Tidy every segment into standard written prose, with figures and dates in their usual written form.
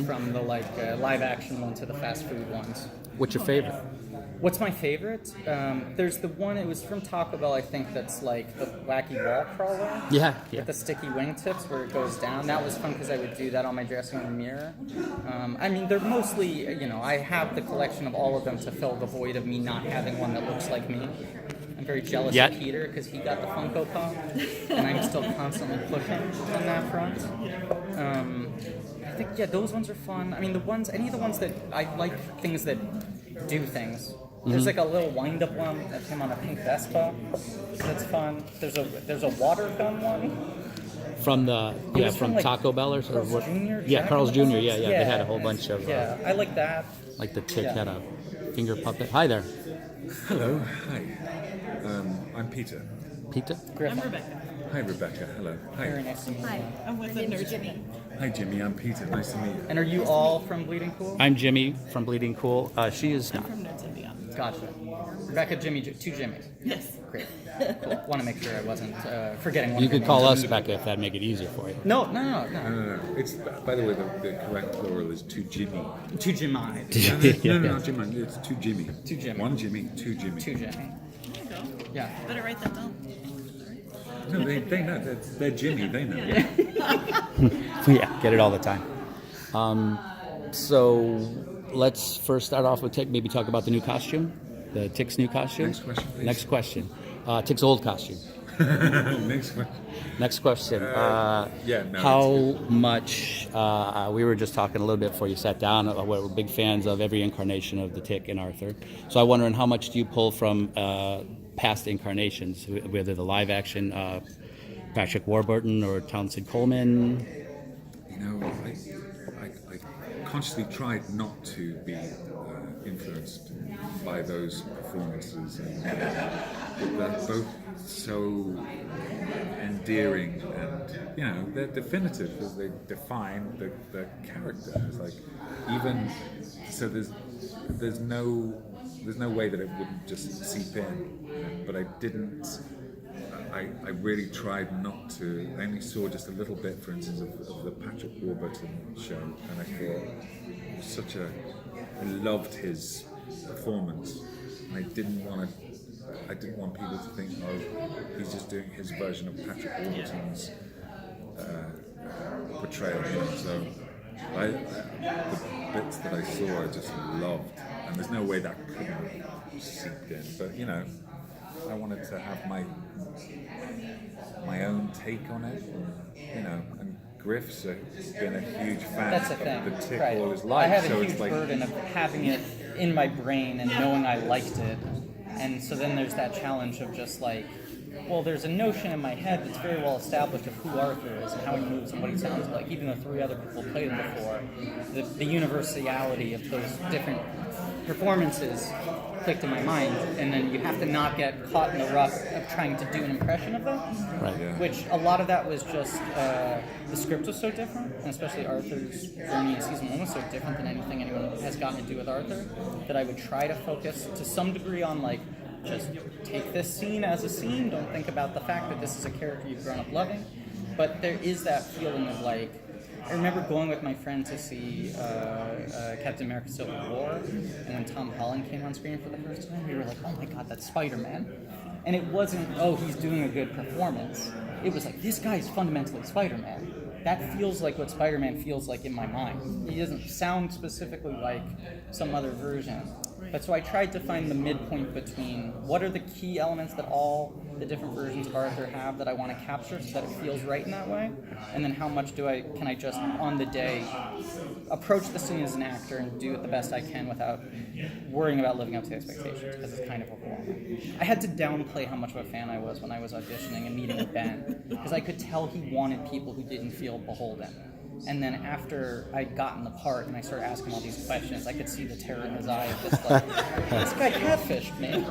from the live action one to the fast food ones. What's your favorite? What's my favorite? There's the one, it was from Taco Bell, I think, that's like the wacky wall crawler. Yeah. With the sticky wingtips where it goes down. That was fun because I would do that on my dressing room mirror. I mean, they're mostly, I have the collection of all of them to fill the void of me not having one that looks like me. I'm very jealous of Peter because he got the Funko Pop, and I'm still constantly pushing on that front. I think, those ones are fun. I mean, any of the ones that I like, things that do things. There's like a little wind-up one of him on a pink Vespa. That's fun. There's a water gun one. From from Taco Bell or Carl's what? Jr.? Yeah, Carl's Jr. Yeah. They had a whole bunch of. I like that. Like the chick had a finger puppet. Hi there. Hello. Hi. I'm Peter. Peter? Griffin. I'm Rebecca. Hi, Rebecca. Hello. Very Hi. nice to meet you. Hi, I'm with the nurse. Jimmy. Hi, Jimmy. I'm Peter. Nice to meet you. And are you all from Bleeding Cool? I'm Jimmy from Bleeding Cool. She is not. From Nerds and Beyond. Gotcha. Rebecca, Jimmy, two Jimmys. Yes. Great. Cool. Want to make sure I wasn't forgetting one. You of your could call names. us Becca if that'd make it easier for you. No. No. It's, by the way, the correct plural is two Jimmy. Two Jimmy. No, not Jimmy. It's two Jimmy. Two Jimmy. One Jimmy, two Jimmy. Two Jimmy. There you go. Yeah. Better write that down. No, they know. They're Jimmy. They know. Yeah, get it all the time. So let's first start off with maybe talk about the new costume, the Tick's new costume. Next question, please. Next question. Tick's old costume. Next question. Next question. No, how much? We were just talking a little bit before you sat down. We're big fans of every incarnation of the Tick and Arthur. So I'm wondering how much do you pull from past incarnations, whether the live action Patrick Warburton or Townsend Coleman? I consciously tried not to be influenced by those performances, and they're both so endearing, and they're definitive because they define the character. It's like even so, there's no way that it wouldn't just seep in, but I didn't. I really tried not to. I only saw just a little bit, for instance, of the Patrick Warburton show, and I thought I loved his performance, and I didn't want people to think, oh, he's just doing his version of Patrick Warburton's portrayal. So the bits that I saw, I just loved, and there's no way that couldn't have seeped in. But I wanted to have my own take on it, and Griff's been a huge fan That's the of thing. the Tick Right. all his life. I have so a huge it's like, burden of having it in my brain and knowing I liked it. And so then there's that challenge of just like, well, there's a notion in my head that's very well established of who Arthur is and how he moves and what he sounds like. Even though 3 other people played him before, the universality of those different performances clicked in my mind, and then you have to not get caught in the rut of trying to do an impression of them. Right. Yeah. Which a lot of that was just the script was so different, and especially Arthur's journey in season 1 was so different than anything anyone has gotten to do with Arthur, that I would try to focus to some degree on like, just take this scene as a scene, don't think about the fact that this is a character you've grown up loving. But there is that feeling of like, I remember going with my friend to see Captain America Civil War, and when Tom Holland came on screen for the first time, we were like, oh my god, that's Spider-Man. And it wasn't, oh, he's doing a good performance. It was like, this guy's fundamentally Spider-Man. That feels like what Spider-Man feels like in my mind. He doesn't sound specifically like some other version. But so I tried to find the midpoint between what are the key elements that all the different versions of Arthur have that I want to capture so that it feels right in that way, and then how much can I just on the day approach the scene as an actor and do it the best I can without worrying about living up to expectations, because it's kind of overwhelming. I had to downplay how much of a fan I was when I was auditioning and meeting with Ben, because I could tell he wanted people who didn't feel beholden. And then after I'd gotten the part and I started asking all these questions, I could see the terror in his eye of just like, this guy catfished me.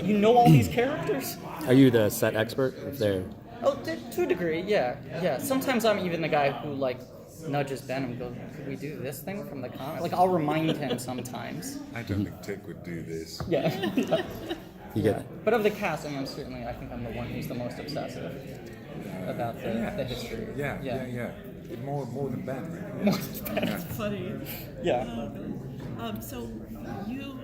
You know all these characters? Are you the set expert? If they're Oh, to a degree, yeah. Sometimes I'm even the guy who like nudges Ben and goes, could we do this thing from the comic? Like I'll remind him sometimes. I don't think Tick would do this. Yeah. you get it. But of the cast, I think I'm the one who's the most obsessive about the history. Yeah. More than Ben, really. Yeah. Funny. Yeah. So you,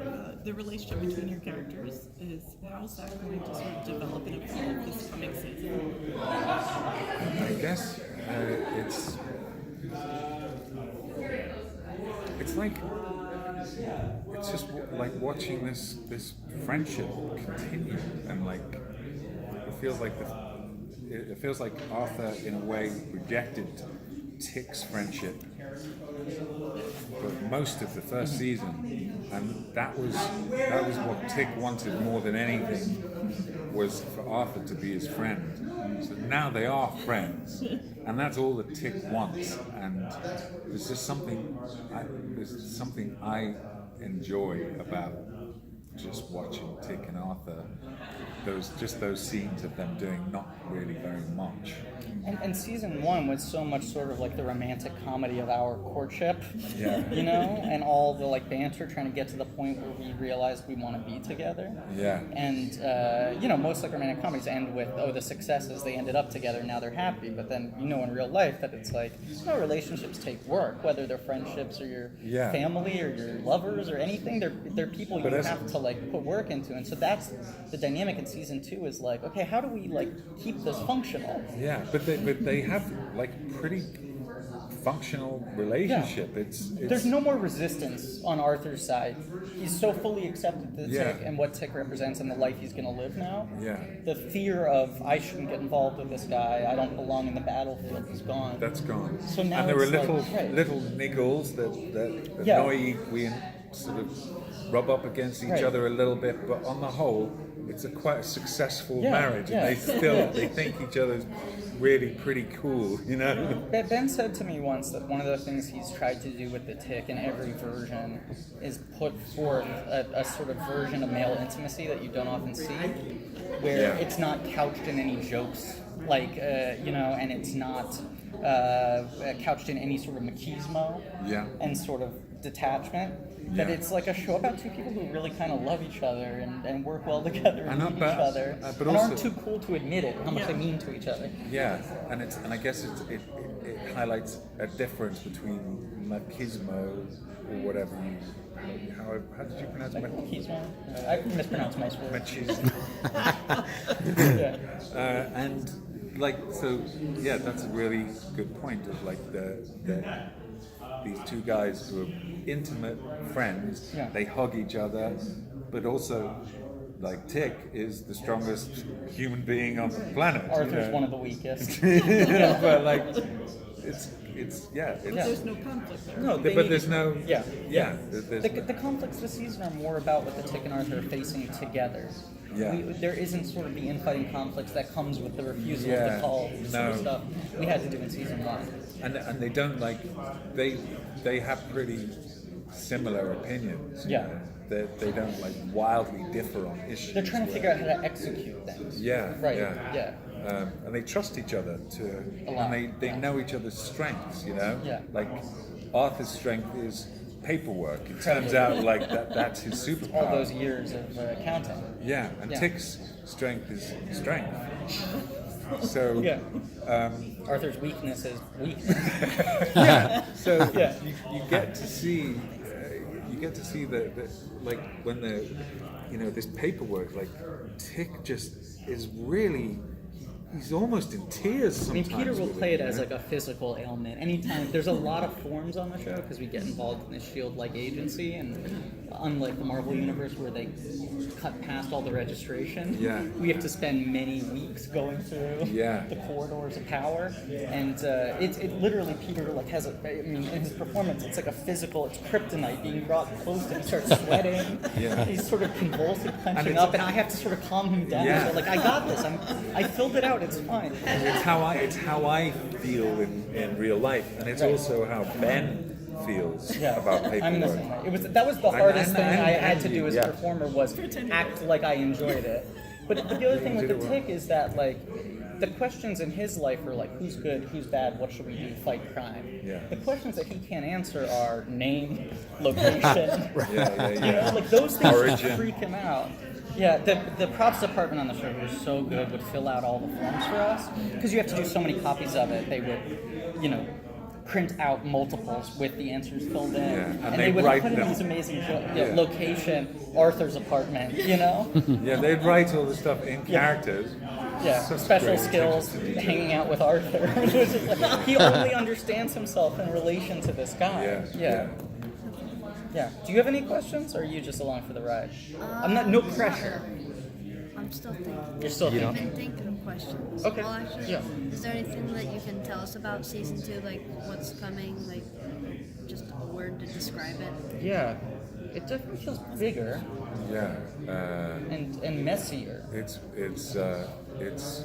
the relationship between your characters is, how's that going to sort of develop and evolve this coming season? I guess it's like it's just like watching this friendship continue, and like it feels like Arthur in a way rejected Tick's friendship for most of the first season, and that was what Tick wanted more than anything, was for Arthur to be his friend. So now they are friends, and that's all that Tick wants. And there's just something I enjoy about just watching Tick and Arthur. Those scenes of them doing not really very much. And season 1 was so much sort of like the romantic comedy of our courtship, Yeah. you know, and all the like banter trying to get to the point where we realized we want to be together. Yeah. And you know, most like romantic comedies end with, oh, the successes, they ended up together, now they're happy. But then you know in real life that it's like, no, relationships take work, whether they're friendships or your Yeah. family or your lovers or anything. They're people But you as- have to like put work into, and so that's the dynamic in season 2 is like, okay, how do we like keep this functional? Yeah, but they have like pretty functional relationship. It's There's no more resistance on Arthur's side. He's so fully accepted the Yeah. Tick and what Tick represents and the life he's going to live now. Yeah. The fear of, I shouldn't get involved with this guy, I don't belong in the battlefield, is gone. that's gone. So now and there are it's like, little right. little niggles that Yeah. annoy we sort of rub up against each Right. other a little bit, but on the whole, it's quite a successful Yeah, marriage, yeah. and they think each other's really pretty cool, you know. Ben said to me once that one of the things he's tried to do with the Tick in every version is put forth a sort of version of male intimacy that you don't often see, where Yeah. it's not couched in any jokes, like, you know, and it's not couched in any sort of machismo Yeah. and sort of detachment. That Yeah. it's like a show about two people who really kind of love each other and work well together and And need but- each other, but and aren't also- too cool to admit it, how much Yeah. they mean to each other. Yeah, and I guess it highlights a difference between machismo or whatever how did you pronounce it? Machismo? I mispronounce most words. Machismo. Yeah. And like, so yeah, that's a really good point of like these two guys who are intimate friends. Yeah. They hug each other, but also like Tick is the strongest human being on the planet. Arthur's one of the weakest. But like it's There's no conflict there. No, but there's no Yeah. there's The conflicts this season are more about what the Tick and Arthur are facing together. Yeah. There isn't sort of the infighting conflicts that comes with the refusal Yeah. to call sort of No. stuff we had to do in season 1. and they don't like they have pretty similar opinions. you Yeah. know. They don't like wildly differ on issues. They're trying to figure out how to execute things. Yeah, Right. yeah. And they trust each other A lot, and they know each other's strengths. You know, Yeah. like Arthur's strength is paperwork. It turns out like that's his superpower. All those years of counting. Yeah, and Yeah. Tick's strength is strength. So Yeah. Arthur's weakness is weakness. So Yeah. you get to see the like when the this paperwork, like Tick just is really he's almost in tears I mean, sometimes. Peter will with play it you as know? like a physical ailment. Anytime there's a lot of forms on the show because we get involved in this Shield-like agency, and unlike the Marvel universe where they cut past all the registration, Yeah. we have to spend many weeks going through Yeah. the corridors of power, and it literally Peter like has in his performance it's like a physical, it's kryptonite being brought close to him. He starts sweating, Yeah. he's sort of convulsing, clenching it's- up, and I have to sort of calm him down. Yeah. So, like, I got this. I filled it out. It's fine. It's how I feel in real life, and it's Right. also how Ben feels about paperwork. I'm in the same way. That was the hardest thing I had to and do as you, a yeah. performer was act like I enjoyed it. But the other thing with the Tick is that like the questions in his life are like who's good, who's bad, what should we do, fight crime. Yeah. The questions that he can't answer are name, location. Yeah. You know, like those things Origin. freak him out. Yeah, the props department on the show was so good, would fill out all the forms for us because you have to do so many copies of it. They would, print out multiples with the answers filled in, and they they'd would write put in them. these amazing Yeah. location, Arthur's apartment, you know. Yeah, they'd write all the stuff in characters. Yeah, Such special great skills, attention to detail. hanging out with Arthur. It was just like, he only understands himself in relation to this guy. Yeah. Do you have any questions, or are you just along for the ride? I'm not. No pressure. I'm still thinking. You're still I've thinking. been thinking of questions. Okay. Well, actually, Yeah. is there anything that you can tell us about season 2? Like, what's coming? Like, just a word to describe it? Yeah, it definitely feels bigger Yeah. and messier. It's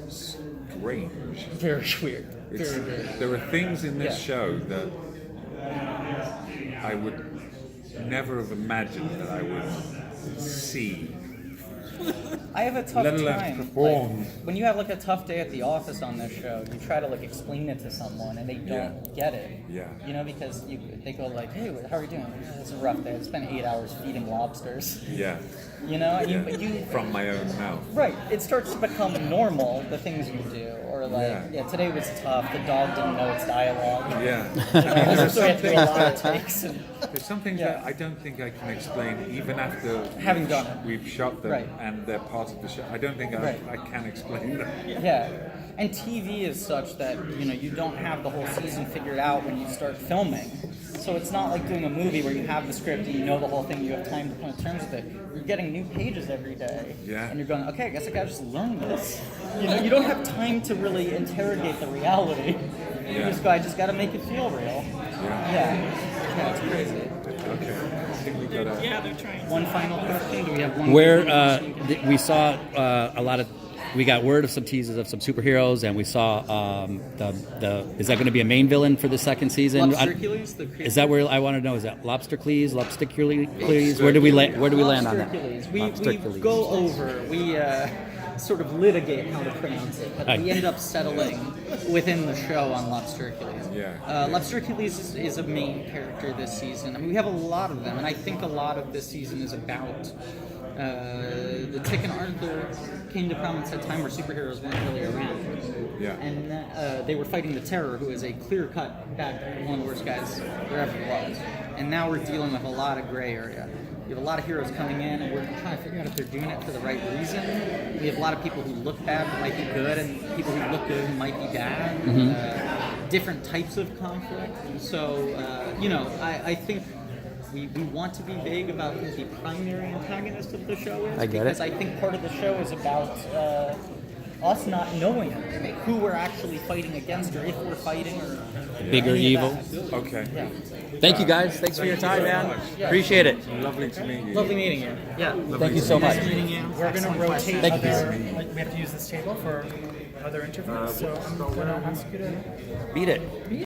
strange. Very weird. It's, Very weird. there are things in this Yeah. show that I would never have imagined that I would see. I have a tough Let alone time. perform. Like, when you have like a tough day at the office on this show, you try to like explain it to someone and they don't get it. Yeah. You know, because they go like, "Hey, how are you doing?" Like, "Oh, it's a rough day. I spent 8 hours feeding lobsters." Yeah. You know, and Yeah. you From my own mouth. right. It starts to become normal the things you do, or like, Yeah. today was tough. The dog didn't know its dialogue. Yeah. So we had to do a lot of takes. And, There's some things Yeah. that I don't think I can explain even after Having done it. we've shot them Right. and they're part of the show. I don't think Right. I can explain them. Yeah, and TV is such that you don't have the whole season figured out when you start filming. So it's not like doing a movie where you have the script and you know the whole thing. You have time to come to terms with it. You're getting new pages every day, Yeah. and you're going, okay, I guess I gotta just learn this. You don't have time to really interrogate the reality. You Yeah. just go, I just gotta make it feel real. Yeah, it's crazy. Okay. I think we got Yeah, they're trying. One final question. Do we have one? Where we saw a lot of, we got word of some teases of some superheroes, and we saw the. Is that going to be a main villain for the second season? Lobstercules, the Is that where I want to know? Is that Lobstercules? Where do we land? Where do we land on that? Lobstercules. We Lobstercules. go over. We sort of litigate how to pronounce it, but we end up settling within the show on Lobstercules. Yeah. Lobstercules is a main character this season. I mean, we have a lot of them, and I think a lot of this season is about the Tick and Arthur came to prominence at a time where superheroes weren't really around. Yeah. And they were fighting the Terror, who is a clear-cut bad guy, one of the worst guys there ever was. And now we're dealing with a lot of gray area. We have a lot of heroes coming in, and we're trying to figure out if they're doing it for the right reason. We have a lot of people who look bad but might be good, and people who look good who might be bad. Different types of conflict. So, I think we want to be vague about who the primary antagonist of the show is. I get it. Because I think part of the show is about us not knowing who we're actually fighting against, or if we're fighting, or Bigger any of evil. that. Okay. Yeah. Thank you guys. Thanks for your time, man. Appreciate it. Lovely to meet you. Lovely meeting you. Yeah. Thank you so much. meeting you. We're going to rotate Thank you. other. Like, we have to use this table for other interviews, so I'm going to ask you to Beat it.